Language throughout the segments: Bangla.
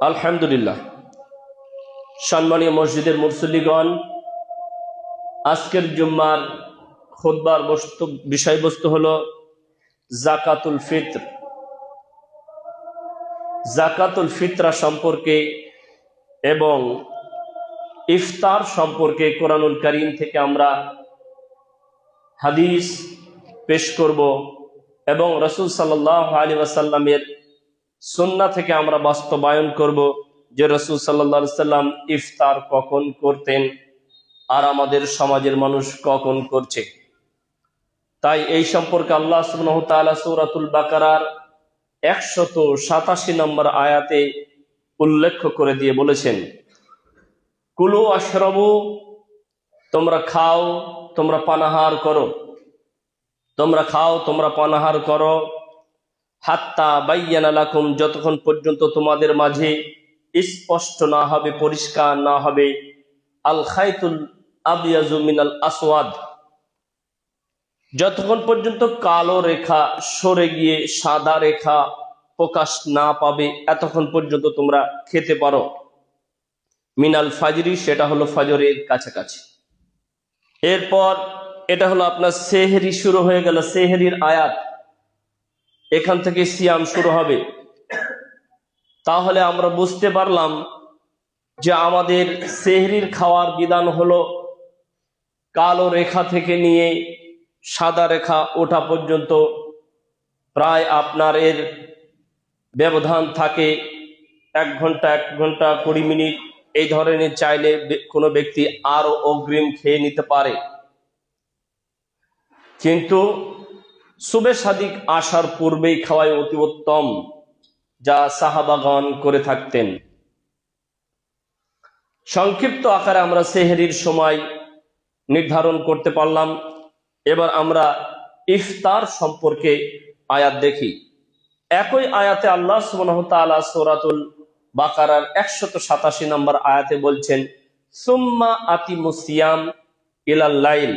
আলহামদুলিল্লাহ। সম্মানীয় মসজিদের মুসল্লিগণ, আজকের জুম্মার খুতবার বিষয়বস্তু হলো যাকাতুল ফিত্র। যাকাতুল ফিতরা সম্পর্কে এবং ইফতার সম্পর্কে কোরআনুল কারীম থেকে আমরা হাদিস পেশ করব এবং রাসূল সাল্লাল্লাহু আলাইহি ওয়াসাল্লামের সুন্নাহ থেকে আমরা বাস্তবায়ন করব যে রাসূল সাল্লাল্লাহু আলাইহি ওয়াসাল্লাম ইফতার কখন করতেন আর আমাদের সমাজের মানুষ কখন করছে। তাই এই সম্পর্কে আল্লাহ সুবহানাহু ওয়া তাআলা সূরাতুল বাকারার 187 নম্বর আয়াতে উল্লেখ করে দিয়ে বলেছেন, কুলু আশরাবু, তোমরা খাও, তোমরা পানাহার করো, তোমরা খাও, তোমরা পানাহার করো, হাত্তা বায়্যানা লাকুম, যতক্ষণ পর্যন্ত তোমাদের মাঝে স্পষ্ট না হবে, পরিষ্কার না হবে, আল খাইতুল আবিয়াজু মিনাল আসওয়াদ, যতক্ষণ পর্যন্ত কালো রেখা সরে গিয়ে সাদা রেখা প্রকাশ না পাবে এতক্ষণ পর্যন্ত তোমরা খেতে পারো। মিনাল ফাজরি, সেটা হলো ফজরের কাছাকাছি। এরপর এটা হলো আপনার সেহরি শুরু হয়ে গেল, সেহরির আয়াত, এখান থেকে সিয়াম শুরু হবে। তাহলে আমরা বুঝতে পারলাম যে আমাদের সেহরির খাওয়ার বিধান হলো কালো রেখা থেকে নিয়ে সাদা রেখা ওঠা পর্যন্ত প্রায় আপনার এর ব্যবধান থাকে 1 ঘন্টা, 1 ঘন্টা 20 মিনিট। এই ধরনের চাইলে কোনো ব্যক্তি আরো অগ্রিম খেয়ে নিতে পারে, কিন্তু সুবে সাদিক আসার পূর্বেই খাওয়াই অতি উত্তম, যা সাহাবাগণ করে থাকতেন। সংক্ষিপ্ত আকারে আমরা সেহরির সময় নির্ধারণ করতে পারলাম। এবার আমরা ইফতার সম্পর্কে আয়াত দেখি। একই আয়াতে আল্লাহ সুবহানাহু ওয়া তাআলা সূরাতুল বাকারার 187 নম্বর আয়াতে বলছেন, সুম্মা আতিমুস সিয়াম ইলাল লাইল,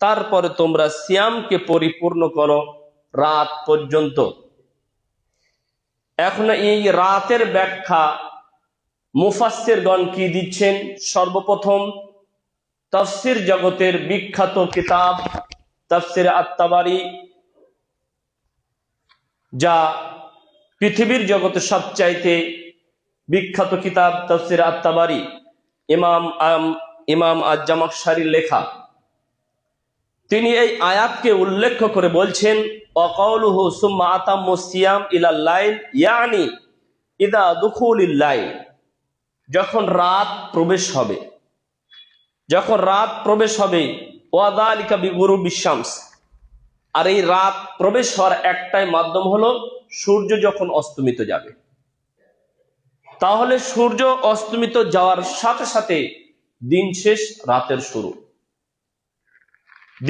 তারপরে তোমরা সিয়ামকে পরিপূর্ণ করো রাত পর্যন্ত। এখন এই রাতের ব্যাখ্যা মুফাসসিরগণ কি দিচ্ছেন? সর্বপ্রথম তাফসীর জগতের বিখ্যাত কিতাব তাফসীর আত-তাবারী, যা পৃথিবীর জগতে সবচাইতে বিখ্যাত কিতাব তাফসীর আত-তাবারী, ইমাম আজ-জামাখশারীর লেখা, তিনি এই আয়াতকে উল্লেখ করে বলছেন, ওয়াকাউলুহু সুম্মা আতাম্মুস সিয়াম ইলাল লাইল, ইয়ানি ইদা দুখুলিল লাইল, যখন রাত প্রবেশ হবে, যখন রাত প্রবেশ হবে, ওয়াযালিকা বিগুরুবিশ শামস, আর এই রাত প্রবেশ হওয়ার একটাই মাধ্যম হলো সূর্য যখন অস্তমিত যাবে। তাহলে সূর্য অস্তমিত যাওয়ার সাথে সাথে দিন শেষ, রাতের শুরু,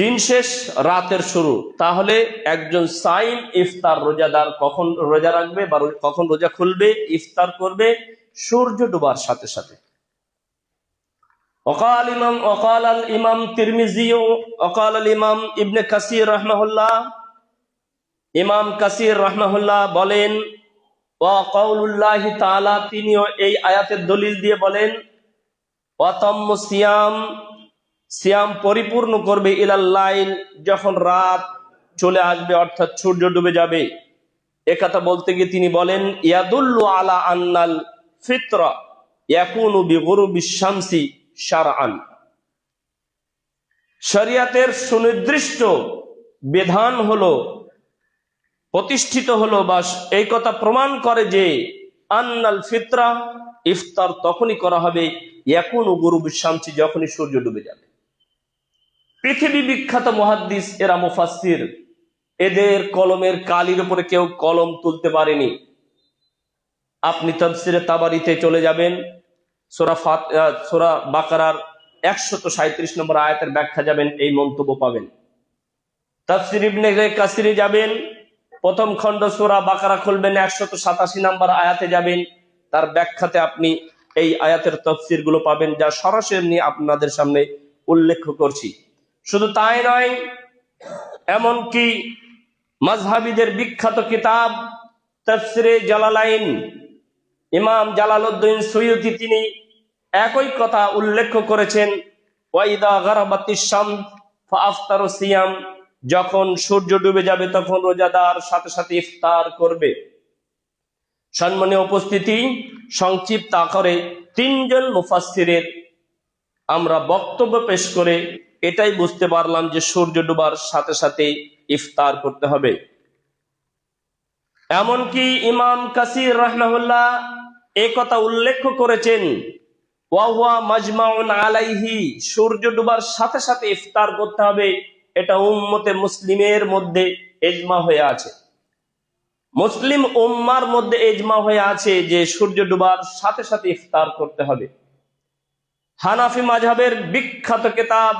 দিন শেষ রাতের শুরু। তাহলে একজন সাইম ইফতার রোজাদার কখন রোজা রাখবে বা কখন রোজা খুলবে, ইফতার করবে? সূর্য ডোবার সাথে সাথে। وقال الإمام তিরমিজি وقال الإمام ইবনে কাসির রাহমাহুল্লাহ, ইমাম কাসির রাহমাহুল্লাহ বলেন, ওয়া কাউলুল্লাহি তাআলা, তিনিও এই আয়াতের দলিল দিয়ে বলেন, ওয়াতাম্মু সিয়াম, সিয়াম পরিপূর্ণ করবে ইলাল লাইল, যখন রাত চলে আসবে অর্থাৎ সূর্য ডুবে যাবে। একথা বলতে গিয়ে তিনি বলেন, ইয়াদুল্লু আলা আন্নাল ফিতরা ইয়াকুনু বিগুরুবিশ শামসি শারআন, শরিয়াতের সুনির্দিষ্ট বিধান হলো, প্রতিষ্ঠিত হলো, বা এই কথা প্রমাণ করে যে আন্নাল ফিতরা, ইফতার তখনই করা হবে ইয়াকুনু গুরুবিশ শামসি, যখনই সূর্য ডুবে যাবে। পৃথিবী বিখ্যাত মুহাদ্দিস এরা, মুফাসসির, এদের কলমের কালির উপরে কেউ কলম তুলতে পারেনি। আপনি তাফসীরে তাবারিতে চলে যাবেন, সূরা বাকারার 137 নম্বর আয়াতের ব্যাখ্যা যাবেন, এই মন্তব্য পাবেন। তাফসীর ইবনে কাসিরে যাবেন, প্রথম খণ্ড সূরা বাকারা খুলবেন, 187 নম্বর আয়াতে যাবেন, তার ব্যাখ্যাতে আপনি এই আয়াতের তাফসীর গুলো পাবেন, যা সরাসরি আপনাদের সামনে উল্লেখ করছি। শুধু তাই নয়, এমনকি মাযহাবীদের বিখ্যাত কিতাব তাফসীরে জালালাইন, ইমাম জালালউদ্দিন সুয়ুতি তিনি একই কথা উল্লেখ করেছেন, ওয়াইদা গারাবাতিশ শামস ফাআফতারু সিয়াম, যখন সূর্য ডুবে যাবে তখন রোজাদার সাথে সাথে ইফতার করবে। সম্মানীয় উপস্থিতি, সংক্ষিপ্ত আকারে তিনজন মুফাসসিরের আমরা বক্তব্য পেশ করে এটাই বুঝতে পারলাম যে সূর্য ডুবার সাথে সাথে ইফতার করতে হবে। এমনকি ইমাম কাসির রাহমাহুল্লাহ এই কথা উল্লেখ করেছেন, ওয়া হুয়া মাজমাউন আলাইহি, সূর্য ডুবার সাথে সাথে ইফতার করতে হবে, এটা উম্মতে মুসলিমের মধ্যে ইজমা হয়ে আছে। মুসলিম উম্মার মধ্যে ইজমা হয়ে আছে যে সূর্য ডুবার সাথে সাথে ইফতার করতে হবে। হানাফি মাযহাবের বিখ্যাত কিতাব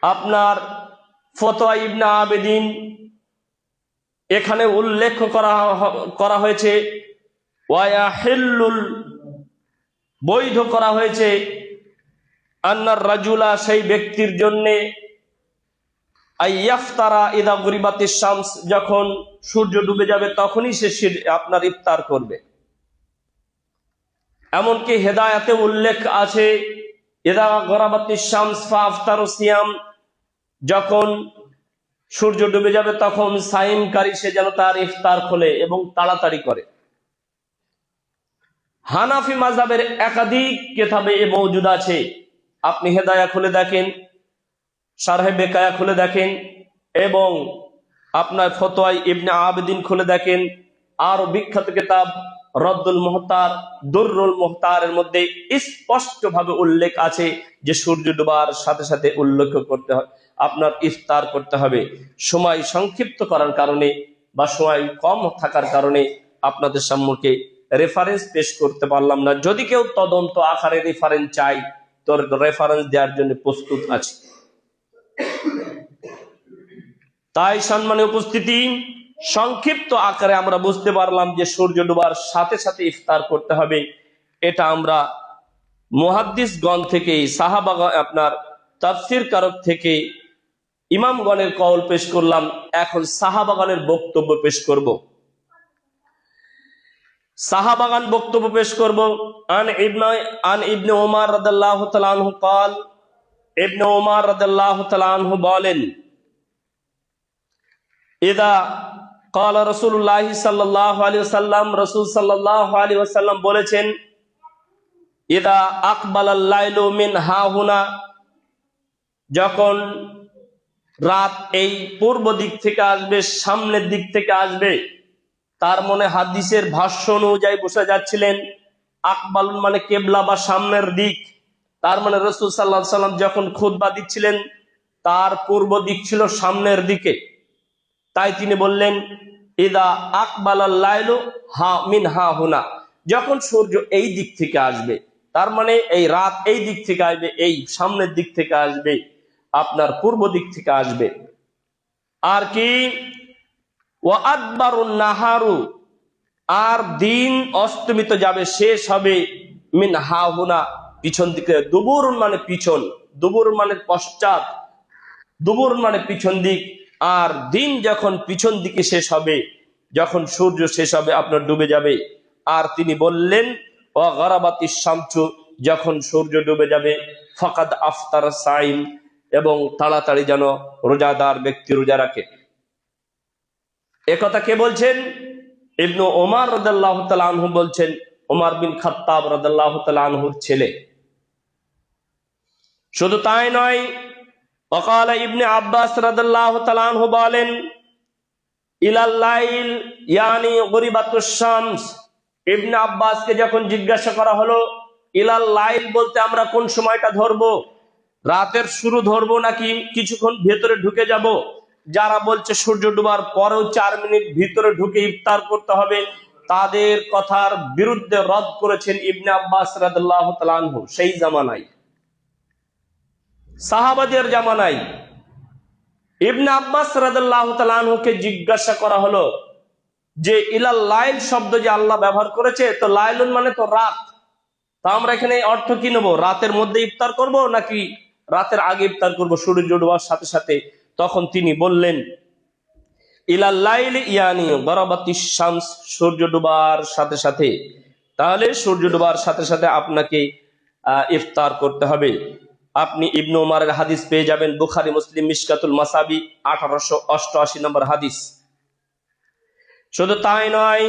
আপনার ফতোয়া ইবনে আবেদিন, এখানে উল্লেখ করা হয়েছে ওয়ায়াহিল্লুল, বৈধ করা হয়েছে, আন্নার রাজুলা, সেই ব্যক্তির জন্য, আইয়াফতারা ইদা গুরিবাতিশ শামস, যখন সূর্য ডুবে যাবে তখনই সে আপনার ইফতার করবে। এমনকি হেদায়াতে উল্লেখ আছে ইদা গরাবাতিশ শামস ফাআফতারু সিয়াম, যখন সূর্য ডুবে যাবে তখন সাইমকারী সে যেন তার ইফতার খোলে এবং তাড়াতাড়ি করে। হানাফি মাযহাবের একাধিক কিতাবে এ মওজুদ আছে, আপনি হেদায়া খুলে দেখেন, শারহে বেকায়া খুলে দেখেন, এবং আপনার ফতোয়া ইবনে আবেদিন খুলে দেখেন, আর বিখ্যাত কিতাব রদ্দুল মুহতার, দুররুল মুহতারের মধ্যে স্পষ্টভাবে উল্লেখ আছে যে সূর্য ডোবার সাথে সাথে উল্লেখ করতে হয় আপনার ইফতার করতে হবে। সময় সংক্ষিপ্ত করার কারণে বা সময় কম থাকার কারণে আপনাদের সম্মুখে রেফারেন্স পেশ করতে পারলাম না। যদি কেউ তদন্ত আকারে রেফারেন্স চাই তো রেফারেন্স দেওয়ার জন্য প্রস্তুত আছে। তাই সম্মানীয় উপস্থিতি, সংক্ষিপ্ত আকারে আমরা বুঝতে পারলাম যে সূর্য ডোবার সাথে সাথে ইফতার করতে হবে। এটা আমরা মুহাদ্দিসগণ থেকে, সাহাবাগণ, আপনার তাফসীর কারক থেকে ইমামগণের কওল পেশ করলাম। এখন সাহাবাগণের বক্তব্য পেশ করব। সাহাবাগণ বক্তব্য পেশ করব। আন ইবনে ওমর রাদিয়াল্লাহু তাআলা আনহু قال, ইবনে ওমর রাদিয়াল্লাহু তাআলা আনহু বলেন, ইদা ক্বালা রাসূলুল্লাহ সাল্লাল্লাহু আলাইহি ওয়াসাল্লাম, রাসূল সাল্লাল্লাহু আলাইহি ওয়াসাল্লাম বলেছেন, ইদা আকবালাল লাইলু মিন হাহুনা, যখন রাত এই পূর্ব দিক থেকে আসবে, সামনের দিক থেকে আসবে, তার মনে হাদিসের ভাষ্য অনুযায়ী বোঝা যাচ্ছিলেন আকবালুন মানে কেবলা বা সামনের দিক। তার মানে রাসূল সাল্লাল্লাহু আলাইহি ওয়াসাল্লাম যখন খুতবা দিচ্ছিলেন তার পূর্ব দিক ছিল সামনের দিকে। তাই তিনি বললেন ইদা আকবালাল লাইলু মিন হাহুনা, যখন সূর্য এই দিক থেকে আসবে, তার মানে এই রাত এই দিক থেকে আসবে, এই সামনের দিক থেকে আসবে, আপনার পূর্ব দিক থেকে আসবে। আর কি ওয়া আদবারুন নাহারু, আর দিন অস্তমিত যাবে, শেষ হবে মিন হাহুনা, পিছন দিকে। দুবুর মানে পিছন, দুবুর মানে পশ্চাৎ, দুবুর মানে পিছন দিক। আর দিন যখন পিছন দিকে শেষ হবে, যখন সূর্য শেষ হবে, আপনার ডুবে যাবে। আর তিনি বললেন ওয়া গারাবাতিশ শামসু, যখন সূর্য ডুবে যাবে, ফাকাদ আফতার সাইম, এবং তাড়াতাড়ি যেন রোজাদার ব্যক্তি রোজা রাখে। একথা কে বলছেন? ইবনে ওমর রাদিয়াল্লাহু তাআলা আনহু বলছেন, ওমর বিন খাত্তাব রাদিয়াল্লাহু তাআলা আনহুর ছেলে। শুধু তাই নয়, ওয়াকাল ইবনে আব্বাস রাদিয়াল্লাহু তাআলা আনহু বলেন, ইলাল লাইল ইয়ানি গুরিবাতুশ শামস। ইবনে আব্বাসকে যখন জিজ্ঞাসা করা হলো ইলাল লাইল বলতে আমরা কোন সময়টা ধরবো, রাতের শুরু ধরবো নাকি কিছুক্ষণ ভেতরে ঢুকে যাব? যারা বলছে সূর্য ডুবার পরেও 4 মিনিট ভিতরে ঢুকে ইফতার করতে হবে, তাদের কথার বিরুদ্ধে রদ করেছেন ইবনে আব্বাস রাদিয়াল্লাহু তাআলা আনহু। সেই জামানায়, সাহাবাদের জামানায় ইবনে আব্বাস রাদিয়াল্লাহু তাআলা আনহুকে জিজ্ঞাসা করা হলো যে ইলাল লাইল শব্দ যে আল্লাহ ব্যবহার করেছে, তো লাইলুন মানে তো রাত, তা আমরা এখানে অর্থ কি নেব? রাতের মধ্যে ইফতার করব নাকি রাতের আগে ইফতার করব সূর্য ডোবার সাথে সাথে? তখন তিনি বললেন ইলাল লাইলি ইয়ানি গরাবাতিশ শামস, সূর্য ডুবার সাথে সাথে। তাহলে সূর্য ডুবার সাথে সাথে আপনাকে ইফতার করতে হবে। আপনি ইবনে উমারের হাদিস পেয়ে যাবেন, বুখারী মুসলিম মিশকাতুল মাসাবি 1888 নম্বর হাদিস। শুধু তাই নয়,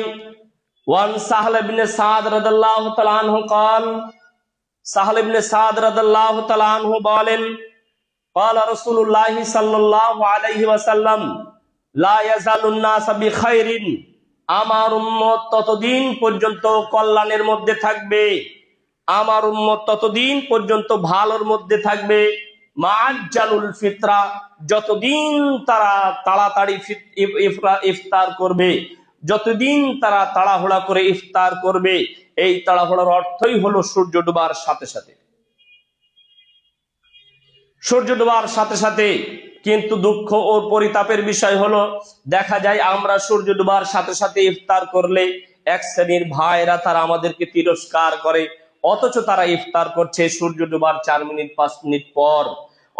ওয়ান সাহল ইবনে সাদ রাদিয়াল্লাহু তাআলা আনহু قال, সাহল ইবনে সাদ রাদিয়াল্লাহু তাআলা আনহু বলেন, قال رسول الله صلى الله عليه وسلم لا يزال الناس بخير, আমার উম্মত ততদিন পর্যন্ত কল্যাণের মধ্যে থাকবে, আমার উম্মত ততদিন পর্যন্ত ভালোর মধ্যে থাকবে, মাআজ্জালুল ফিতরা, যতদিন তারা তাড়াতাড়ি ইফতার করবে, যতদিন তারা তাড়াহুড়া করে ইফতার করবে। এই তাড়াহুড়ার অর্থই হলো সূর্য ডোবার সাথে সাথে, সূর্য ডোবার সাথে সাথে। কিন্তু দুঃখ ও পরিতাপের বিষয় হলো, দেখা যায় আমরা সূর্য ডোবার সাথে সাথে ইফতার করলে এক শ্রেণীর ভাইরা তারা আমাদেরকে তিরস্কার করে, অথচ তারা ইফতার করছে সূর্য ডোবার 4 মিনিট 5 মিনিট পর,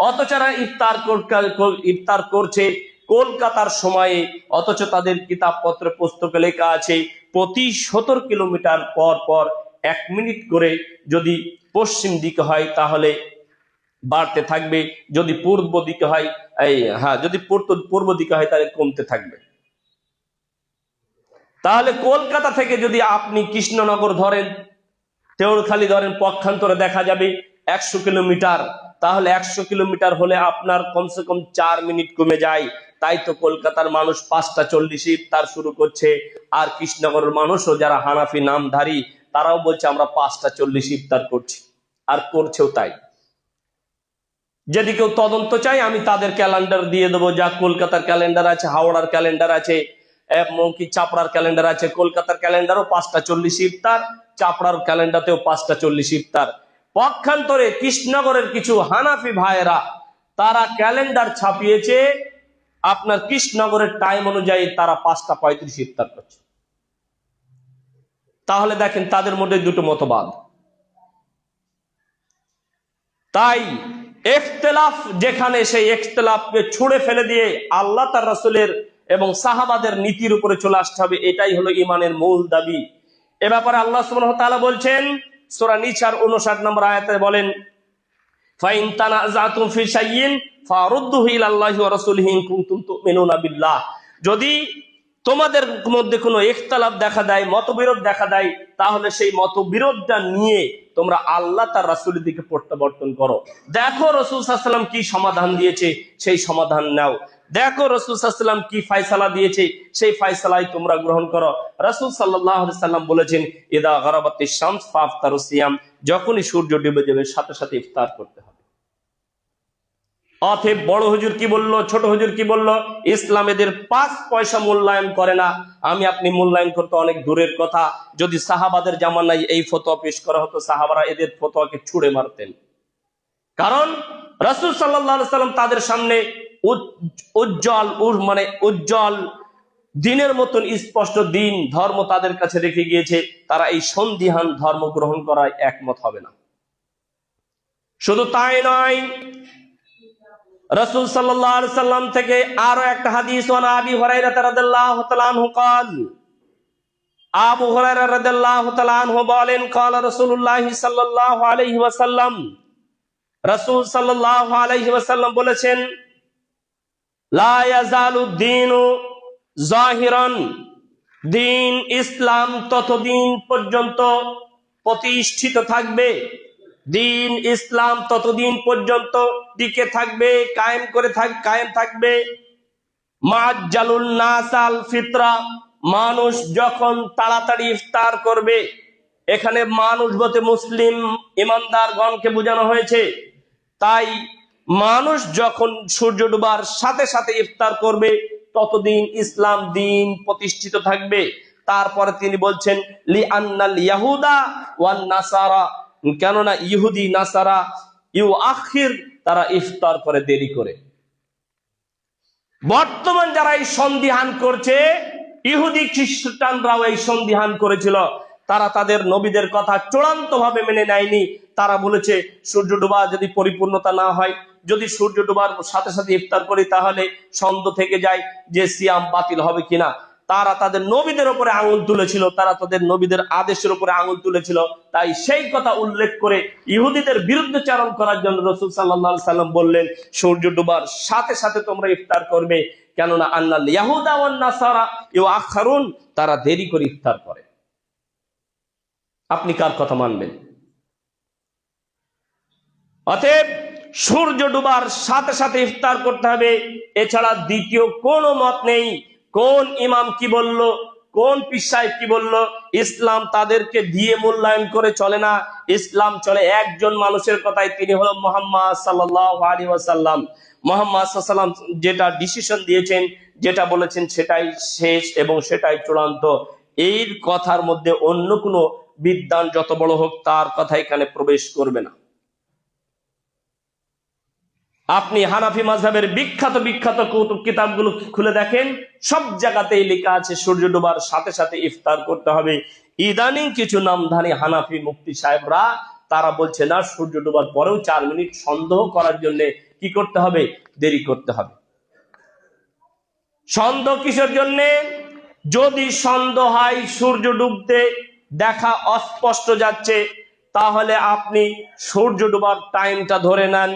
অথচ তারা ইফতার করছে কলকাতার সময়ে, অথচ তাদের কিতাবপত্র পুস্তকে লেখা আছে প্রতি 70 কিলোমিটার পর পর 1 মিনিট করে যদি পশ্চিম দিকে হয় তাহলে বাড়তে থাকবে, যদি পূর্ব দিকে হয় যদি পূর্ব দিকে হয় তাহলে কমতে থাকবে। তাহলে কলকাতা থেকে যদি আপনি কৃষ্ণনগর ধরেন, তেওড়খালি ধরেন, পক্ষান্তরে দেখা যাবে 100 কিলোমিটার, তাহলে 100 কিলোমিটার হলে আপনার কমসে কম 4 মিনিট কমে যায়। তাই তো কলকাতার মানুষ 5টা 40 ইফতার শুরু করছে, আর কৃষ্ণনগরের মানুষও যারা হানাফি নামধারী তারাও বলছে আমরা 5টা 40 ইফতার করছি, আর করছেও তাই। যদি কেউ তদন্ত চাই আমি তাদের ক্যালেন্ডার দিয়ে দেবো, যা কলকাতার ক্যালেন্ডার আছে, হাওড়ার ক্যালেন্ডার আছে, এমনকি চাপড়ার ক্যালেন্ডার আছে। কলকাতার ক্যালেন্ডারও 5টা 40 ইফতার, চাপড়ার ক্যালেন্ডারেও 5টা 40 ইফতার। পক্ষান্তরে কৃষ্ণনগরের কিছু হানাফি ভাইয়েরা তারা ক্যালেন্ডার ছাপিয়েছে আপনার কৃষ্ণনগরের টাইম অনুযায়ী, তারা 5টা 35 ইফতার করছে। তাহলে দেখেন তাদের মধ্যে দুটো মতবাদ। তাই ইখতিলাফ যেখানে, সেই ইখতিলাফকে ছুঁড়ে ফেলে দিয়ে আল্লাহ তার রাসূলের এবং সাহাবাদের নীতির উপরে চলে আসতে হবে, এটাই হলো ঈমানের মূল দাবি। এ ব্যাপারে আল্লাহ সুবহানাহু ওয়া তাআলা বলছেন সূরা নিসার 59 নম্বর আয়াতে বলেন, ফাইন তানাযাতুম ফি শাইইন ফারুদ্দুহু ইলাল্লাহি ওয়া রাসূলিহি ইন কুনতুম তুমিনুনা বিল্লাহ, যদি তোমাদের মধ্যে কোনো ইখতিলাফ দেখা দেয়, মতবিরোধ দেখা দেয়, তাহলে সেই মতবিরোধটা নিয়ে তোমরা আল্লাহ তার রাসূলের দিকে প্রত্যাবর্তন করো। দেখো রাসূল সাল্লাল্লাহু আলাইহি ওয়াসাল্লাম কি সমাধান দিয়েছে, সেই সমাধান নাও। দেখো রাসূল সাল্লাল্লাহু আলাইহি ওয়াসাল্লাম কি ফয়সালা দিয়েছে, সেই ফয়সালাই তোমরা গ্রহণ করো। রাসূল সাল্লাল্লাহু আলাইহি ওয়াসাল্লাম বলেছেন, ইদা গারাবাতিশ শামস ফাফতারু সিয়াম, যখনই সূর্য ডুবে যাবে সাথে সাথে ইফতার করতে হবে। অতএব বড় হুজুর কি বললো, ছোট হুজুর কি বললো, ইসলাম এদের 5 পয়সা মূল্যায়ন করে না। আমি আপনি মূল্যায়ন করতে অনেক দূরের কথা। যদি সাহাবাদের জামানায় এই ফতোয়া পেশ করা হতো, সাহাবারা এদের ফতোয়াকে ছুঁড়ে মারতেন। কারণ রাসূল সাল্লাল্লাহু আলাইহি ওয়াসাল্লাম তাদের সামনে উজ্জ্বল দিনের মতন স্পষ্ট দিন ধর্ম তাদের কাছে রেখে গিয়েছে। তারা এই সন্দিহান ধর্ম গ্রহণ করায় একমত হবে না। শুধু তাই নয়, রাসূল সাল্লাল্লাহু আলাইহি সাল্লাম থেকে আরো একটা হাদিস, ওয়ান আবি হুরায়রা রাদিয়াল্লাহু তাআলা আনহু قال, আবু হুরায়রা রাদিয়াল্লাহু তাআলা আনহু বলেন, قال রাসূলুল্লাহ সাল্লাল্লাহু আলাইহি ওয়াসাল্লাম, রাসূল সাল্লাল্লাহু আলাইহি ওয়াসাল্লাম বলেছেন, লা ইয়াজালু দ্বীনু যাহিরান, দ্বীন ইসলাম ততদিন পর্যন্ত প্রতিষ্ঠিত থাকবে, দ্বীন ইসলাম ততদিন পর্যন্ত টিকে থাকবে, কায়েম থাকবে, মাজ্জালুন নাসাল ফিতরা, মানুষ যখন তাড়াতাড়ি ইফতার করবে। এখানে মানুষ বলতে মুসলিম ইমানদারগণকে বোঝানো হয়েছে। তাই মানুষ যখন সূর্য ডুবার সাথে সাথে ইফতার করবে ততদিন ইসলাম দ্বীন প্রতিষ্ঠিত থাকবে। তারপরে তিনি বলছেন, লি আন্নাল ইয়াহুদা ওয়ান নাসারা, কেননা ইহুদি নাসারা ইউআখির, তারা ইফতার করে দেরি করে। বর্তমান যারা এই সন্দিহান করছে, ইহুদি খ্রিস্টানরাও এই সন্দিহান করেছিল। তারা তাদের নবীদের কথা চূড়ান্ত ভাবে মেনে নেয়নি। তারা বলেছে সূর্য ডোবা যদি পরিপূর্ণতা না হয়, যদি সূর্য ডোবার সাথে সাথে ইফতার করি তাহলে সন্দেহ থেকে যায় যে সিয়াম বাতিল হবে কিনা। তারা তাদের নবীদের উপরে আঙুল তুলেছিল, তারা তাদের নবীদের আদেশের উপরে আঙুল তুলেছিল। তাই সেই কথা উল্লেখ করে ইহুদিদের বিরুদ্ধে চারণ করার জন্য রাসূল সাল্লাল্লাহু আলাইহি সাল্লাম বললেন, সূর্য ডোবার সাথে সাথে তোমরা ইফতার করবে, কেননা আন্নাল ইয়াহুদা ওয়ান নাসারা ইউআখারুন, তারা দেরি করে ইফতার করে। আপনি কার কথা মানবেন? অতএব সূর্য ডুবার সাথে সাথে ইফতার করতে হবে, এছাড়া দ্বিতীয় কোনো মত নেই। কোন ইমাম কি বলল, কোন পীর সাহেব কি বলল, ইসলাম তাদেরকে দিয়ে মূল্যায়ন করে চলে না। ইসলাম চলে একজন মানুষের কথাই, তিনি হলো মুহাম্মদ সাল্লাল্লাহু আলাইহি ওয়াসাল্লাম। মুহাম্মদ সাল্লাল্লাহু আলাইহি ওয়াসাল্লাম যেটা ডিসিশন দিয়েছেন, যেটা বলেছেন, সেটাই শেষ এবং সেটাই চূড়ান্ত। এর কথার মধ্যে অন্য কোনো বিদ্বান যত বড় হোক তার কথা এখানে প্রবেশ করবে না। আপনি হানাফি মাযহাবের বিখ্যাত বিখ্যাত কিতাবগুলো খুলে দেখেন, সব জায়গাতেই লেখা আছে সূর্য ডোবার সাথে সাথে ইফতার করতে হবে। ইদানিং কিছু নামধারী হানাফি মুফতি সাহেবরা তারা বলছে না, সূর্য ডোবার পরেও 4 মিনিট সন্দেহ করার জন্য কি করতে হবে? দেরি করতে হবে। সন্দেহ কিসের জন্য? যদি সন্দেহ হয় সূর্য ডুবতে দেখা অস্পষ্ট যাচ্ছে, তাহলে আপনি সূর্য ডুবার টাইমটা ধরে নেন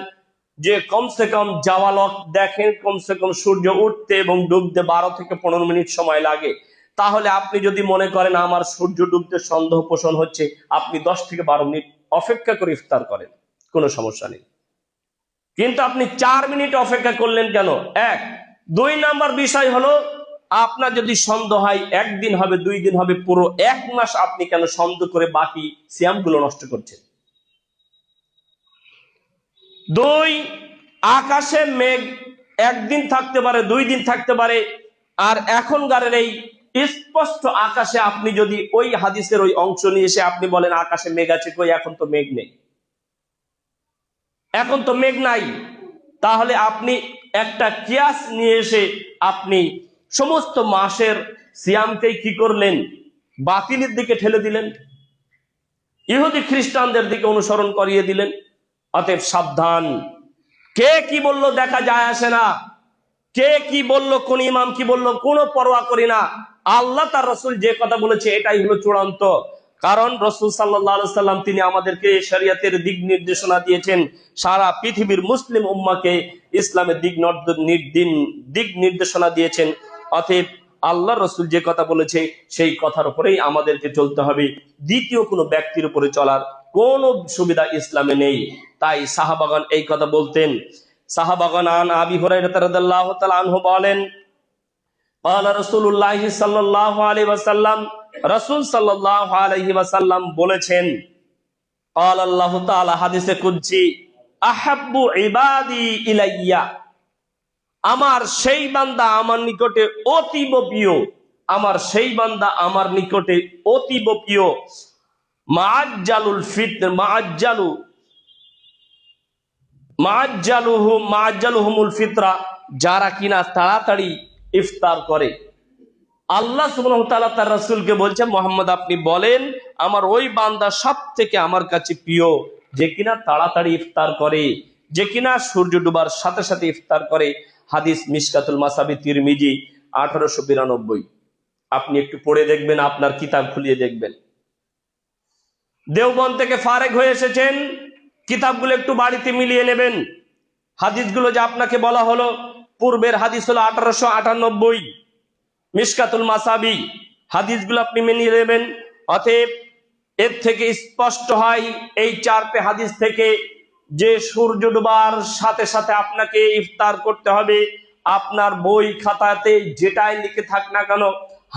যে কমসে কম জাওয়ালক দেখেন, কমসে কম সূর্য উঠতে এবং ডুবতে 12 থেকে 15 মিনিট সময় লাগে। তাহলে আপনি যদি মনে করেন আমার সূর্য ডুবতে সন্দেহ পোষণ হচ্ছে, আপনি 10 থেকে 12 মিনিট অপেক্ষা করে ইফতার করেন, কোনো সমস্যা নেই। কিন্তু আপনি 4 মিনিট অপেক্ষা করলেন কেন? 1। 2 নাম্বার বিষয় হলো, আপনার যদি সন্দেহ হয় 1 দিন হবে, 2 দিন হবে, পুরো 1 মাস আপনি কেন সন্দেহ করে বাকি সিয়ামগুলো নষ্ট করছেন? 2, আকাশে মেঘ 1 দিন থাকতে পারে, 2 দিন থাকতে পারে, আর এখনকারের এই স্পষ্ট আকাশে আপনি যদি ওই হাদিসের ওই অংশ নিয়ে এসে আপনি বলেন আকাশে মেঘ আছে, কই এখন তো মেঘ নেই, এখন তো মেঘ নাই, তাহলে আপনি একটা কিয়াস নিয়ে এসে আপনি সমস্ত মাসের সিয়ামকেই কি করলেন? বাতিলের দিকে ঠেলে দিলেন, ইহুদি খ্রিস্টানদের দিকে অনুসরণ করিয়ে দিলেন। অতএব সাবধান, কে কি বলল দেখা যায় আসে না, কে কি বলল, কোন ইমাম কি বলল, কোনো পরোয়া করি না। আল্লাহ তার রাসূল যে কথা বলেছে এটাই হলো চূড়ান্ত। কারণ রাসূল সাল্লাল্লাহু আলাইহি সাল্লাম তিনি আমাদেরকে শরীয়তের দিক নির্দেশনা দিয়েছেন, সারা পৃথিবীর মুসলিম উম্মাহকে ইসলামের দিক নির্দেশনা দিয়েছেন। অতএব আল্লাহ রাসূল যে কথা বলেছে সেই কথার উপরেই আমাদেরকে চলতে হবে। দ্বিতীয় কোনো ব্যক্তির উপরে চলার কোন সুবিধা ইসলামে নেই। তাই সাহাবাগণ এই কথা বলতেন। সাহাবাগণ আন আবি হুরায়রা রাদিয়াল্লাহু তাআলা আনহু বলেন, ক্বালা রাসূলুল্লাহি সাল্লাল্লাহু আলাইহি ওয়াসাল্লাম, রাসূল সাল্লাল্লাহু আলাইহি ওয়াসাল্লাম বলেছেন, ক্বালা আল্লাহু তাআলা হাদিসে কুদসি, আহাব্বু ইবাদি ইলাইয়া, আমার সেই বান্দা আমার নিকটে অতীব প্রিয়, আমার সেই বান্দা আমার নিকটে অতীব প্রিয়, মাআজ্জালুল ফিতর মাআজ্জালুহুমুল ফিতরা, যারা কিনা তাড়াতাড়ি ইফতার করে। আল্লাহ সুবহানাহু ওয়া তাআলা তার রাসূলকে বলছে, মুহাম্মদ আপনি বলেন আমার ওই বান্দা সবথেকে আমার কাছে প্রিয় যে কিনা তাড়াতাড়ি ইফতার করে, যে কিনা সূর্য ডুবার সাথে সাথে ইফতার করে। হাদিস মিশকাতুল মাসাবি তিরমিজি 1892। আপনি একটু পড়ে দেখবেন, আপনার কিতাব খুলিয়ে দেখবেন। দেওবন্দ থেকে ফারেক হয়ে এসেছেন, কিতাবগুলো একটু বাড়িতে মিলিয়ে নেবেন। হাদিসগুলো যে আপনাকে বলা হলো, পূর্বের হাদিস হলো 1898, মিশকাতুল মাসাবি, হাদিসগুলো আপনি মিলিয়ে নেবেন। অতএব এর থেকে স্পষ্ট হয় এই 4টে হাদিস থেকে যে সূর্য ডুবার সাথে সাথে আপনাকে ইফতার করতে হবে। আপনার বই খাতাতে যেটাই লিখে থাক না কেন,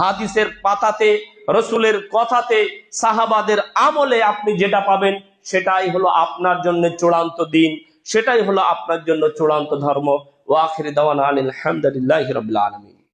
হাদিসের পাতাতে, রসুলের কথাতে, সাহাবাদের আমলে আপনি যেটা পাবেন সেটাই হলো আপনার জন্য চূড়ান্ত দিন, সেটাই হলো আপনার জন্য চূড়ান্ত ধর্ম। ওয়া আখিরু দাওয়ানা আলহামদুলিল্লাহি রাব্বিল আলামিন।